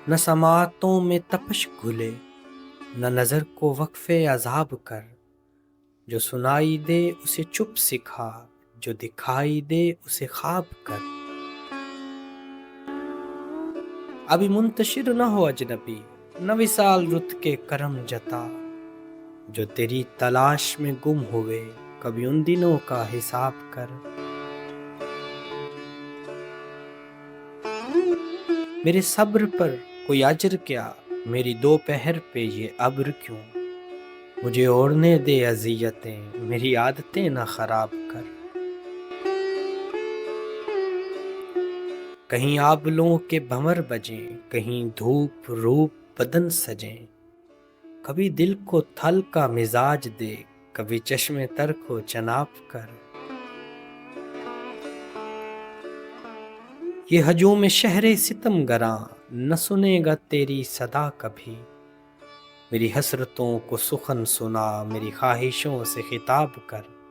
نہ سماعتوں میں تپش گھلے، نہ نظر کو وقف عذاب کر۔ جو سنائی دے اسے چپ سکھا، جو دکھائی دے اسے خواب کر۔ ابھی منتشر نہ ہو اجنبی، نہ وصال رت کے کرم جتا۔ جو تیری تلاش میں گم ہوئے، کبھی ان دنوں کا حساب کر۔ میرے صبر پر کوئی اجر کیا، میری دوپہر پہ یہ ابر کیوں؟ مجھے اوڑھنے دے اذیتیں، میری عادتیں نہ خراب کر۔ کہیں آبلوں کے بھنور بجیں، کہیں دھوپ روپ بدن سجیں۔ کبھی دل کو تھل کا مزاج دے، کبھی چشم تر کو چناب کر۔ یہ ہجوم شہر ستم گراں نہ سنے گا تیری صدا کبھی۔ میری حسرتوں کو سخن سنا، میری خواہشوں سے خطاب کر۔